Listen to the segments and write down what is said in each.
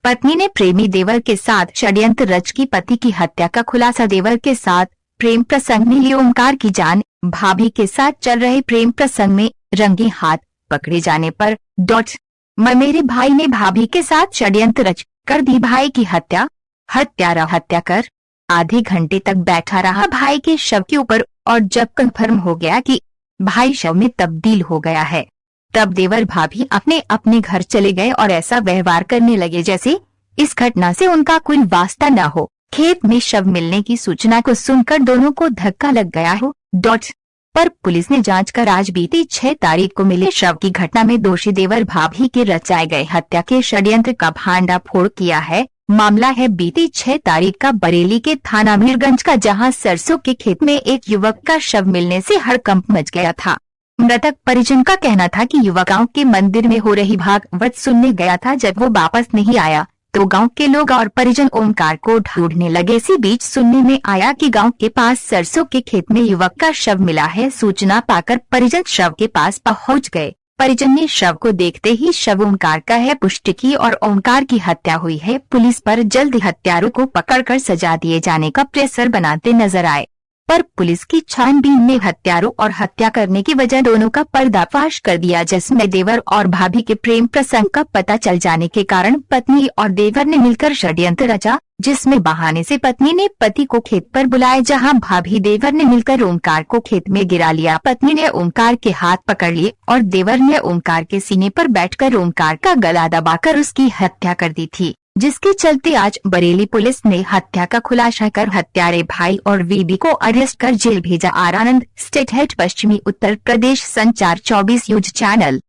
पत्नी ने प्रेमी देवर के साथ षड्यंत्र रच की पति की हत्या का खुलासा। देवर के साथ प्रेम प्रसंग में ली ओमकार की जान। भाभी के साथ चल रहे प्रेम प्रसंग में रंगे हाथ पकड़े जाने पर मेरे भाई ने भाभी के साथ षड्यंत्र रच कर दी भाई की हत्या। हत्यारा हत्या कर आधे घंटे तक बैठा रहा भाई के शव के ऊपर और जब कन्फर्म हो गया कि भाई शव में तब्दील हो गया है, तब देवर भाभी अपने अपने घर चले गए और ऐसा व्यवहार करने लगे जैसे इस घटना से उनका कोई वास्ता न हो। खेत में शव मिलने की सूचना को सुनकर दोनों को धक्का लग गया हो। पर पुलिस ने जांच कर आज बीती 6 तारीख को मिले शव की घटना में दोषी देवर भाभी के रचाए गए हत्या के षड्यंत्र का भांडाफोड़ किया है। मामला है बीती 6 तारीख का बरेली के थाना मीरगंज का, जहां सरसों के खेत में एक युवक का शव मिलने से हड़कंप मच गया था। मृतक परिजन का कहना था कि युवक गांव के मंदिर में हो रही भागवत सुनने गया था। जब वो वापस नहीं आया तो गांव के लोग और परिजन ओमकार को ढूंढने लगे। इसी बीच सुनने में आया कि गांव के पास सरसों के खेत में युवक का शव मिला है। सूचना पाकर परिजन शव के पास पहुंच गए। परिजन ने शव को देखते ही शव ओमकार का है पुष्टि की और ओमकार की हत्या हुई है। पुलिस पर जल्द हत्यारों को पकड़कर सजा दिए जाने का प्रेशर बनाते नजर आए, पर पुलिस की छानबीन ने हत्यारों और हत्या करने की वजह दोनों का पर्दाफाश कर दिया, जिसमें देवर और भाभी के प्रेम प्रसंग का पता चल जाने के कारण पत्नी और देवर ने मिलकर षड्यंत्र रचा, जिसमें बहाने से पत्नी ने पति को खेत पर बुलाया, जहां भाभी देवर ने मिलकर ओमकार को खेत में गिरा लिया। पत्नी ने ओमकार के हाथ पकड़ लिए और देवर ने ओमकार के सीने पर बैठकर ओमकार का गला दबाकर उसकी हत्या कर दी थी, जिसके चलते आज बरेली पुलिस ने हत्या का खुलासा कर हत्यारे भाई और बीबी को अरेस्ट कर जेल भेजा। आनंद स्टेट हेड पश्चिमी उत्तर प्रदेश संचार 24 न्यूज चैनल।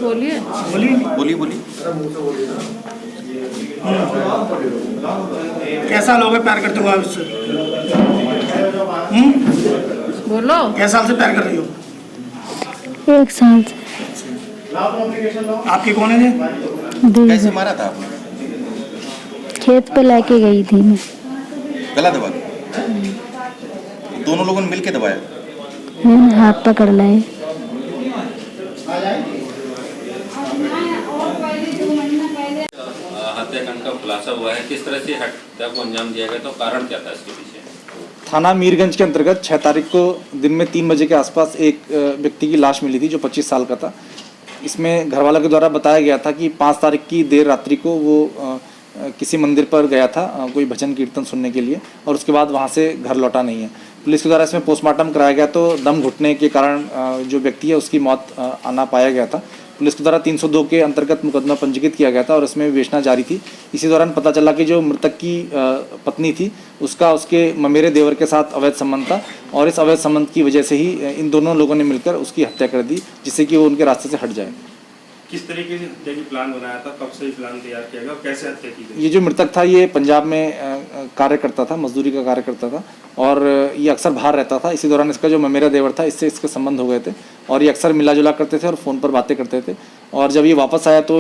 बोलिए बोलिए। कैसा लोग प्यार करते हो आप इससे? बोलो। कैसे साल से प्यार कर रही हो? 1 साल से। आपकी कौन है? कैसे मारा था आपने? खेत पे लेके गई थी मैं। गला दबा के? दोनों लोगों ने मिलके दबाया? मैंने हाथ पकड़ लाए। हत्याकांड का खुलासा हुआ है, किस तरह से हत्या को अंजाम दिया गया, तो कारण क्या था इसके पीछे? थाना मीरगंज के अंतर्गत 6 तारीख को दिन में 3 बजे के आसपास एक व्यक्ति की लाश मिली थी जो 25 साल का था। इसमें घरवालों के द्वारा बताया गया था कि 5 तारीख की देर रात्रि को वो किसी मंदिर पर गया था कोई भजन कीर्तन सुनने के लिए, और उसके बाद वहाँ से घर लौटा नहीं है। पुलिस के द्वारा इसमें पोस्टमार्टम कराया गया तो दम घुटने के कारण जो व्यक्ति है उसकी मौत आना पाया गया था। पुलिस के द्वारा 302 के अंतर्गत मुकदमा पंजीकृत किया गया था और इसमें विवेचना जारी थी। इसी दौरान पता चला कि जो मृतक की पत्नी थी उसका उसके ममेरे देवर के साथ अवैध संबंध था, और इस अवैध संबंध की वजह से ही इन दोनों लोगों ने मिलकर उसकी हत्या कर दी, जिससे कि वो उनके रास्ते से हट जाए। किस तरीके से हत्या की प्लान बनाया था, कब से प्लान तैयार किया गया और कैसे हत्या की गई? ये जो मृतक था ये पंजाब में कार्य करता था, मजदूरी का कार्य करता था, और ये अक्सर बाहर रहता था। इसी दौरान इसका जो ममेरा देवर था इससे इसके संबंध हो गए थे और ये अक्सर मिला जुला करते थे और फ़ोन पर बातें करते थे। और जब ये वापस आया तो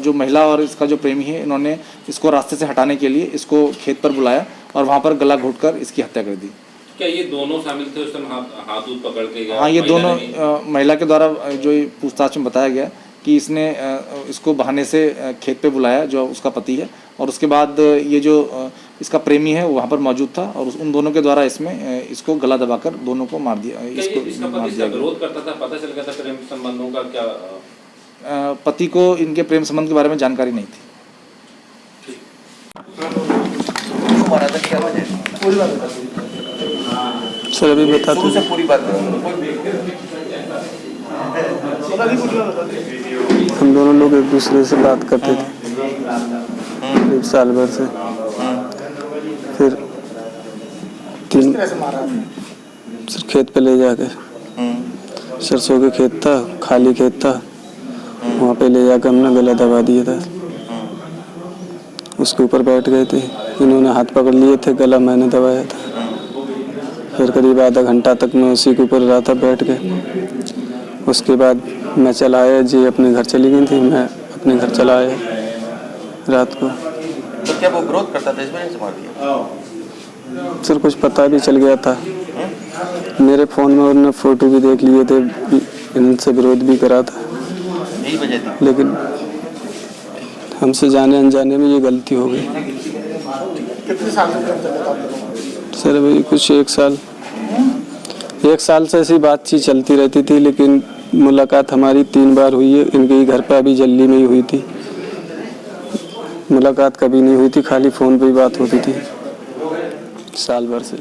जो महिला और इसका जो प्रेमी है इन्होंने इसको रास्ते से हटाने के लिए इसको खेत पर बुलाया और वहाँ पर गला घोंटकर इसकी हत्या कर दी। क्या ये दोनों शामिल थे उस समय हाथ पकड़ के गया? हाँ, ये दोनों महिला के द्वारा जो पूछताछ में बताया गया कि इसने इसको बहाने से खेत पे बुलाया जो उसका पति है, और उसके बाद ये जो इसका प्रेमी है वो वहाँ पर मौजूद था और उन दोनों के द्वारा इसमें इसको गला दबाकर दोनों को मार दिया। इसका पति विरोध करता था, पता चल गया था प्रेम संबंधों का? क्या पति को इनके प्रेम संबंध के बारे में जानकारी नहीं थी। सर अभी बताते पूरी बात हम दोनों लोग एक दूसरे से बात करते थे करीब साल भर से। फिर सर खेत पे ले जाके, सरसों के खेत था, खाली खेत था, वहाँ पे ले जाकर हमने गला दबा दिया था। उसके ऊपर बैठ गए थे, इन्होंने हाथ पकड़ लिए थे, गला मैंने दबाया था। फिर करीब आधा घंटा तक मैं उसी के ऊपर रहा था बैठ के। उसके बाद मैं चला आया, जी अपने घर चली गई थी, मैं अपने घर चला आया रात को। तो क्या वो विरोध करता था, इस वजह से मार दिया? सर कुछ पता भी चल गया था, मेरे फ़ोन में उन्होंने फ़ोटो भी देख लिए थे, इनसे विरोध भी करा था। यही वजह थी। लेकिन हमसे जाने अनजाने में ये गलती हो गई। कितने साल से प्रेम चल रहा था? सर अभी कुछ 1 साल से ऐसी बातचीत चलती रहती थी, लेकिन मुलाकात हमारी 3 बार हुई है। इनके ही घर पे अभी जल्दी में ही हुई थी। मुलाकात कभी नहीं हुई थी, खाली फ़ोन पे ही बात होती थी साल भर से।